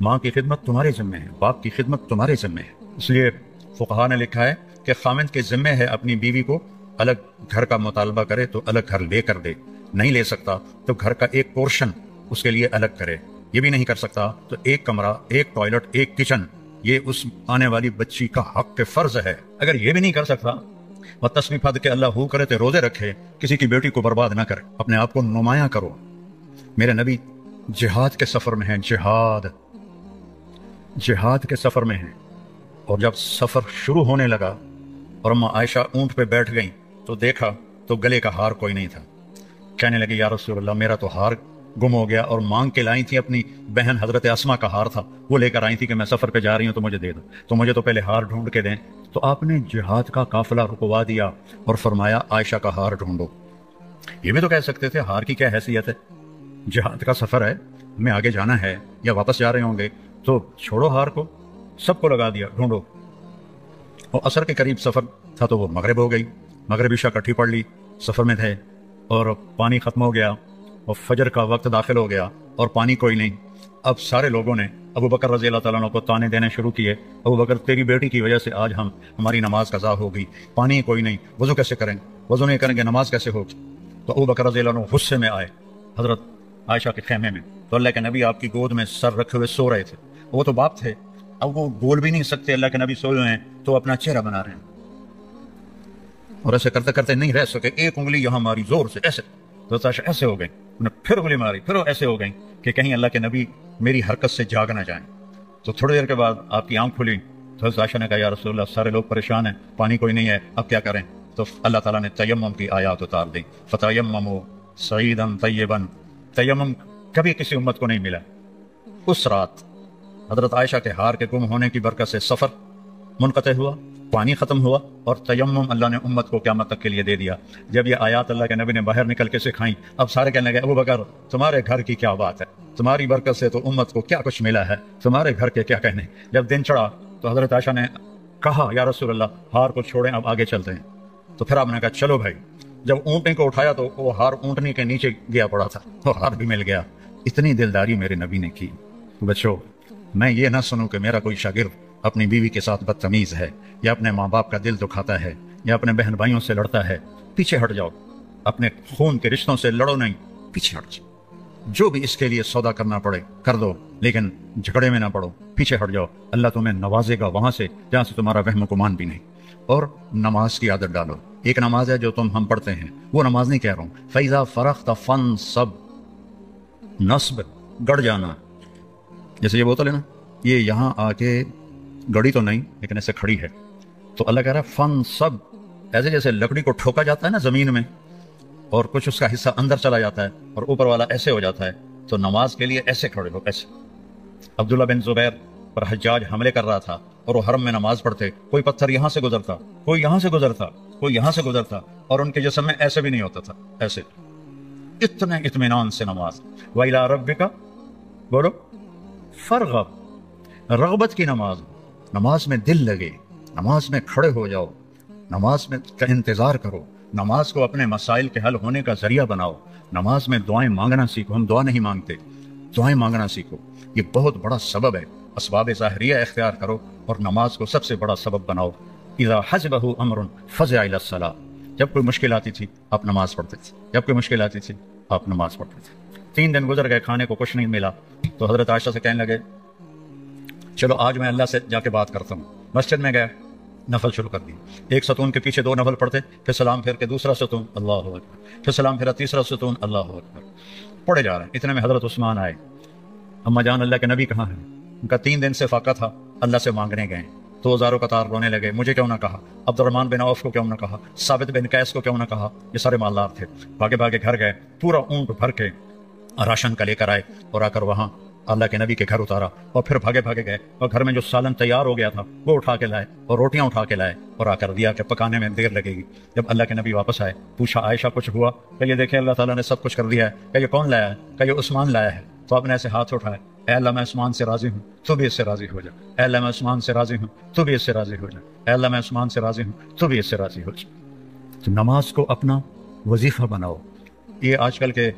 ماں کی خدمت تمہارے ذمے ہے، باپ کی خدمت تمہارے ذمے ہے۔ اس لیے فقہا نے لکھا ہے کہ خامند کے ذمے ہے اپنی بیوی کو الگ گھر کا مطالبہ کرے تو الگ گھر لے کر دے، نہیں لے سکتا تو گھر کا ایک پورشن اس کے لیے الگ کرے، یہ بھی نہیں کر سکتا تو ایک کمرہ، ایک ٹوائلٹ، ایک کچن، یہ اس آنے والی بچی کا حق فرض ہے۔ اگر یہ بھی نہیں کر سکتا اور تسبیح پڑھ کے اللہ ہو کرے تو روزے رکھے، کسی کی بیٹی کو برباد نہ کرے، اپنے آپ کو نمایاں کرو۔ میرے نبی جہاد کے سفر میں ہیں، جہاد کے سفر میں ہیں، اور جب سفر شروع ہونے لگا اور اما عائشہ اونٹ پہ بیٹھ گئیں تو دیکھا تو گلے کا ہار کوئی نہیں تھا۔ کہنے لگے یا رسول اللہ میرا تو ہار گم ہو گیا، اور مانگ کے لائی تھی اپنی بہن حضرت اسما کا ہار تھا، وہ لے کر آئی تھی کہ میں سفر پہ جا رہی ہوں تو مجھے دے دو، تو مجھے تو پہلے ہار ڈھونڈ کے دیں۔ تو آپ نے جہاد کا قافلہ رکوا دیا اور فرمایا عائشہ کا ہار ڈھونڈو۔ یہ بھی تو کہہ سکتے تھے ہار کی کیا حیثیت ہے، جہاد کا سفر ہے، ہمیں آگے جانا ہے یا واپس جا رہے ہوں گے تو چھوڑو ہار کو، سب کو لگا دیا، ڈھونڈو۔ اور عصر کے قریب سفر تھا تو وہ مغرب ہو گئی، مغرب عشاء کٹھی پڑھ لی، سفر میں تھے اور پانی ختم ہو گیا اور فجر کا وقت داخل ہو گیا اور پانی کوئی نہیں۔ اب سارے لوگوں نے ابو بکر رضی اللہ تعالیٰ عنہ کو تانے دینے شروع کیے، ابو بکر تیری بیٹی کی وجہ سے آج ہماری نماز قضا ہو گئی، پانی کوئی نہیں، وضو کیسے کریں، وضو نہیں کریں گے نماز کیسے ہوگی۔ تو ابو بکر رضی اللہ عنہ غصے میں آئے حضرت عائشہ کے خیمے میں، تو اللہ کے نبی آپ کی گود میں سر رکھے ہوئے سو رہے تھے، وہ تو باپ تھے، اب وہ بول بھی نہیں سکتے، اللہ کے نبی سوئے ہوئے ہیں تو اپنا چہرہ بنا رہے ہیں، اور ایسے کرتے کرتے نہیں رہ سکے، ایک انگلی یہاں ماری زور سے، ایسے تو ایسے ہو گئی، انہیں پھر انگلی ماری، پھر ایسے ہو گئی کہ کہیں اللہ کے نبی میری حرکت سے جاگ نہ جائیں۔ تو تھوڑی دیر کے بعد آپ کی آنکھ کھلی تو حضرت عائشہ نے کہا یا رسول اللہ سارے لوگ پریشان ہیں، پانی کوئی نہیں ہے، اب کیا کریں؟ تو اللہ تعالیٰ نے تیمم کی آیات اتار دی، فتیمموا صعیدا طیبا، تیمم کبھی کسی امت کو نہیں ملا۔ اس رات حضرت عائشہ کے ہار کے گم ہونے کی برکت سے سفر منقطع ہوا، پانی ختم ہوا، اور تیمم اللہ نے امت کو قیامت تک کے لیے دے دیا۔ جب یہ آیات اللہ کے نبی نے باہر نکل کے سکھائیں، اب سارے کہنے لگے ابو بکر تمہارے گھر کی کیا بات ہے، تمہاری برکت سے تو امت کو کیا کچھ ملا ہے، تمہارے گھر کے کیا کہنے۔ جب دن چڑھا تو حضرت عائشہ نے کہا یا رسول اللہ ہار کو چھوڑیں، اب آگے چلتے ہیں۔ تو پھر آپ نے کہا چلو بھائی۔ جب اونٹنی کو اٹھایا تو وہ ہار اونٹنی کے نیچے گیا پڑا تھا، وہ ہار بھی مل گیا۔ اتنی دلداری میرے نبی نے کی۔ بچوں میں یہ نہ سنوں کہ میرا کوئی شاگرد اپنی بیوی کے ساتھ بدتمیز ہے، یا اپنے ماں باپ کا دل دکھاتا ہے، یا اپنے بہن بھائیوں سے لڑتا ہے، پیچھے ہٹ جاؤ، اپنے خون کے رشتوں سے لڑو نہیں، پیچھے ہٹ جاؤ، جو بھی اس کے لیے سودا کرنا پڑے کر دو، لیکن جھگڑے میں نہ پڑو، پیچھے ہٹ جاؤ، اللہ تمہیں نوازے گا وہاں سے جہاں سے تمہارا وہم و گمان بھی نہیں۔ اور نماز کی عادت ڈالو، ایک نماز ہے جو ہم پڑھتے ہیں، وہ نماز نہیں کہہ رہا ہوں، فَإِذَا فَرَغْتَ فَانْصَبْ، نصب گڑ جانا، جیسے یہ بوتل ہے نا، یہ یہاں آ کے گڑی تو نہیں لیکن ایسے کھڑی ہے، تو اللہ کہہ رہا ہے فن سب، ایسے جیسے لکڑی کو ٹھوکا جاتا ہے نا زمین میں اور کچھ اس کا حصہ اندر چلا جاتا ہے اور اوپر والا ایسے ہو جاتا ہے، تو نماز کے لیے ایسے کھڑے ہو، ایسے۔ عبداللہ بن زبیر پر حجاج حملے کر رہا تھا اور وہ حرم میں نماز پڑھتے، کوئی پتھر یہاں سے گزرتا، کوئی یہاں سے گزرتا، کوئی یہاں سے گزرتا، اور ان کے جسم میں ایسے بھی نہیں ہوتا تھا، ایسے، اتنے اطمینان سے نماز۔ وَإِلَىٰ رَبِّكَ بولو فَارْغَب، رغبت کی نماز، نماز میں دل لگے، نماز میں کھڑے ہو جاؤ، نماز میں کا انتظار کرو، نماز کو اپنے مسائل کے حل ہونے کا ذریعہ بناؤ، نماز میں دعائیں مانگنا سیکھو، ہم دعا نہیں مانگتے، دعائیں مانگنا سیکھو، یہ بہت بڑا سبب ہے، اسباب ظاہریہ اختیار کرو اور نماز کو سب سے بڑا سبب بناؤ۔ اذا حسبہ امر فزع الی الصلاۃ، جب کوئی مشکل آتی تھی آپ نماز پڑھتے تھے، جب کوئی مشکل آتی تھی آپ نماز پڑھتے تھے۔ 3 دن گزر گئے، کھانے کو کچھ نہیں ملا، تو حضرت عائشہ سے کہنے لگے چلو آج میں اللہ سے جا کے بات کرتا ہوں۔ مسجد میں گیا، نفل شروع کر دی، ایک ستون کے پیچھے 2 نفل پڑھتے، پھر سلام پھیر کے دوسرا ستون، اللہ اکبر، پھر سلام پھیرا تیسرا ستون، اللہ اکبر، پڑھے جا رہے ہیں۔ اتنے میں حضرت عثمان آئے، اما جان اللہ کے نبی کہاں ہیں؟ ان کا 3 دن سے فاقہ تھا، اللہ سے مانگنے گئے تو ہزاروں قطار رونے لگے، مجھے کیوں نہ کہا، عبد الرحمن بن عوف کو کیوں نہ کہا، ثابت بن قیس کو کیوں نہ کہا، یہ سارے مالدار تھے، بھاگے بھاگے گھر گئے، پورا اونٹ بھر کے راشن کا لے کر آئے اور آ کر وہاں اللہ کے نبی کے گھر اتارا، اور پھر بھاگے بھاگے گئے اور گھر میں جو سالن تیار ہو گیا تھا وہ اٹھا کے لائے اور روٹیاں اٹھا کے لائے اور آ کر دیا کہ پکانے میں دیر لگے گی۔ جب اللہ کے نبی واپس آئے پوچھا عائشہ کچھ ہوا؟ کہ یہ دیکھیں اللہ تعالیٰ نے سب کچھ کر دیا ہے۔ کہ یہ کون لایا ہے؟ کہ یہ عثمان لایا ہے۔ تو آپ نے ایسے ہاتھ اٹھائے، اے اللہ میں عثمان سے راضی ہوں، تو بھی اس سے راضی ہو جا، اے اللہ میں عثمان سے راضی ہوں، تو بھی اس سے راضی ہو جا، اے اللہ میں عثمان سے راضی ہوں، تو بھی اس سے راضی ہو جا۔ تو نماز کو اپنا وظیفہ بناؤ۔ یہ آج کل کے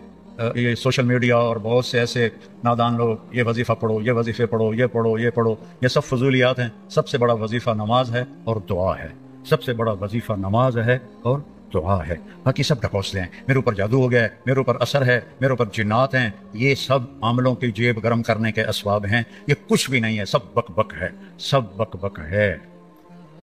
یہ سوشل میڈیا اور بہت سے ایسے نادان لوگ یہ وظیفہ پڑھو، یہ وظیفے پڑھو، یہ پڑھو، یہ پڑھو، یہ سب فضولیات ہیں. سب سے بڑا وظیفہ نماز ہے اور دعا ہے. سب سے بڑا وظیفہ نماز ہے اور دعا ہے. باقی سب ڈھکوسلے ہیں. میرے اوپر جادو ہو گیا ہے، میرے اوپر اثر ہے، میرے اوپر جنات ہیں. یہ سب عاملوں کی جیب گرم کرنے کے اسباب ہیں. یہ کچھ بھی نہیں ہے، سب بک بک ہے، سب بک بک ہے.